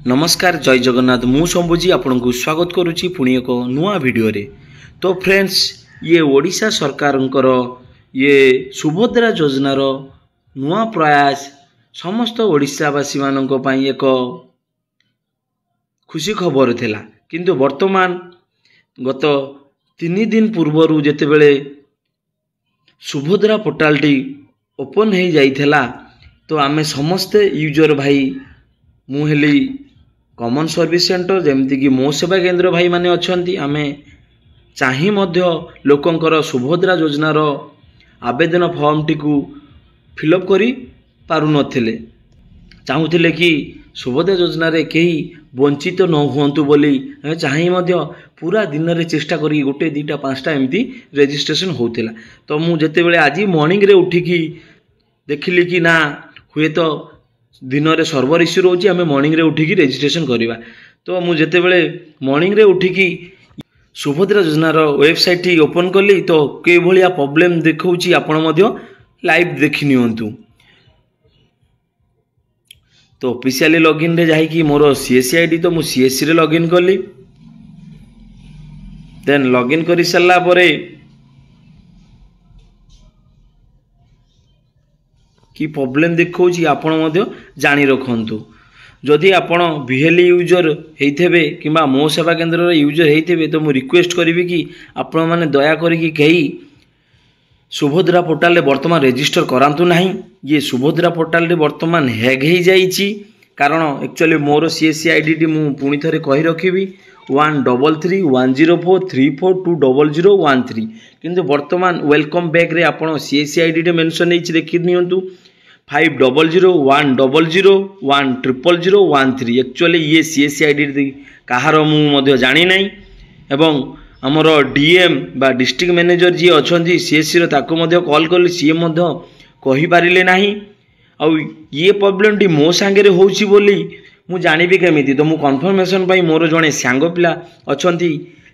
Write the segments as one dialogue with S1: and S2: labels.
S1: नमस्कार जय जगन्नाथ मु शंभुजी आपन को स्वागत करुच्ची पुणी एक नुआ वीडियो रे। तो फ्रेंड्स ये ओडिशा सरकार ये सुभद्रा योजनार नुआ प्रयास समस्त ओडिशावासी मानक पई एक खुशी खबर थिला। किंतु वर्तमान गत 3 दिन पूर्व जेतेबेले सुभद्रा पोर्टाल टी ओपन हो जाइथिला तो आमे समस्ते यूजर भाई मुहेली कॉमन सर्विस सेंटर जमती कि मो सेवा केंद्र भाई माने अछंती आमे चाही मध्य लोकंकर सुभद्रा योजनार आवेदन फॉर्म टी को फिलअप करी पारु नथिले चाहूथिले कि सुभद्रा योजना रे कहीं वंचित न हुंतु बोली चाही मध्य पूरा दिन रे चेष्टा करी गोटे दीटा पांचटा एमती रजिस्ट्रेशन होतिला। तो मु जेते बेले आज मॉर्निंग रे उठिकी देखिली कि ना हुए तो दिन में सर्वर इश्यू रोची आम मॉर्निंग रे उठिकी रजिस्ट्रेशन करवा। तो मु जेते बेले मॉर्निंग रे उठिकी सुभद्रा योजनार वेबसाइट ओपन कली तो के भलिया प्रॉब्लम देखौची आपण मध्य लाइव देखि नियंतु। तो ऑफिशियली लॉगिन रे जाई कि मोर सीएससी आईडी तो मु सीएससी रे लॉगिन कली। देन लॉगिन करि सल्ला परे कि प्रॉब्लम देखौची आपण मध्य जानि रखंतु। जदि आपण बीएलई यूजर हेइथेबे किबा मो सेवा केंद्र रे यूजर हेइथेबे तो मु रिक्वेस्ट करिवि कि आपण माने दया करिकि कही सुभद्रा पोर्टाल रे वर्तमान रजिस्टर करांतु नाही। ये सुभद्रा पोर्टाल रे वर्तमान हैग हो जाइछि कारण actually more CSC ID T मु पुणी थरे कहि रखिबि 13310434200013 किंतु वर्तमान वेलकम बैक रे आपण सीएससी आईडी टे मेंशन हेछि देखि नियंतु 50010010010013 एक्चुअली ये सीएससी आईडी कहार मु मध्य जानि नाही एवं हमर डीएम बा डिस्ट्रिक्ट मैनेजर जी अछंती सीएससी रो ताको मध्य कॉल करली सीए मध्य कहि पारिले नाही। आ ये प्रॉब्लम टी मो संगे रे होउची बोली मु जानिबि केमिति। तो मु कन्फर्मेशन पई मोर जणे सांग पिला अछंती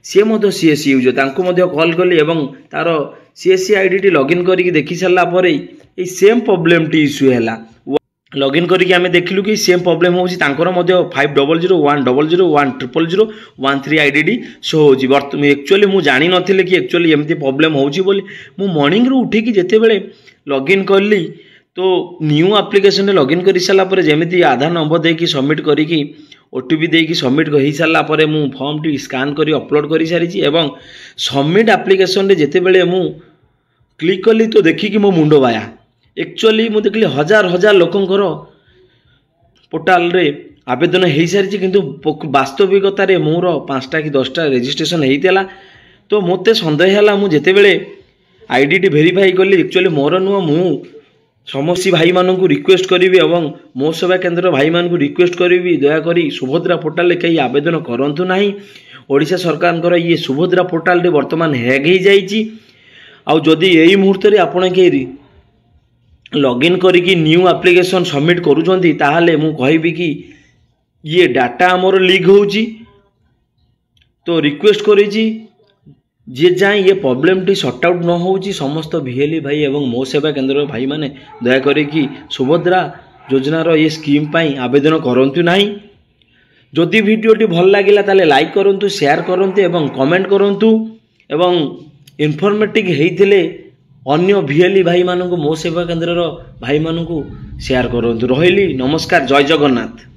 S1: सी मध्य सीएससी यूजर तांको मध्य कॉल करली एवं तार सीएससी आईडी टी लॉगिन करिकि देखि सल्ला परे ए सेम प्रॉब्लम टी इश्यू हैला। लॉगिन करिकि आमे देखिलु कि सेम प्रॉब्लम होउची तांकर मध्य 500100100113 आईडी शो होउची। वर्तमान एक्चुअली मु जानि नथिले कि एक्चुअली एमती प्रॉब्लम होउची बोली मु मॉर्निंग रो उठी कि जेते बेले लॉगिन करली तो न्यू एप्लिकेशन रे लॉगिन करि सला परे जेमिति आधार नंबर देकी सबमिट करिकि ओटीपी देकी सबमिट कहि सला परे मु फॉर्म टी स्कैन करी अपलोड करि सारिछि एवं सबमिट एप्लिकेशन रे जेते बेले मु क्लिक कली तो देखि कि मो मुंडो बाया। एक्चुअली मु देखली हजार हजार लोकंकर पोर्टाल रे आवेदन हो सारी किंतु वास्तविकता रे मोर 5टा कि 10टा रजिस्ट्रेशन होता। तो मते सन्देह है मु जेते बेले आईडी टी वेरीफाई कली एक्चुअली मोर नुह मु समस्त भाई मानू रिक्वेस्ट करी एवं मो सेवा केंद्र भाई मानू रिक्वेस्ट करी दयाकोरी सुभद्रा पोर्टाल कहीं आवेदन करंतु नाही। ओडिशा सरकार ये सुभद्रा पोर्टाल रे वर्तमान हैग हो जाइछि। आउ जदि यही मुहूर्त रे आपण के लॉगिन करिकि न्यू एप्लिकेशन सबमिट करूछंती ताहाले मु कहिबि कि ये डाटा हमर लीक होउची। तो रिक्वेस्ट करिछि जे जाए ये प्रॉब्लम टी सॉर्ट आउट न होउची समस्त बीएलई भाई एवं मो सेवा केंद्र भाई माने दया करिकि सुभद्रा योजनार ये स्कीम पाई आवेदन करंतु नाही। जदि वीडियोटी भल लागिला ताले लाइक करंतु शेयर करंतु एवं कमेंट करंतु एवं इनफॉर्मेटिव हेइथिले अन्य बीएलई भाई मानू मो सेवा केंद्र भाई मानू शेयर करंतु। रहिली नमस्कार जय जगन्नाथ।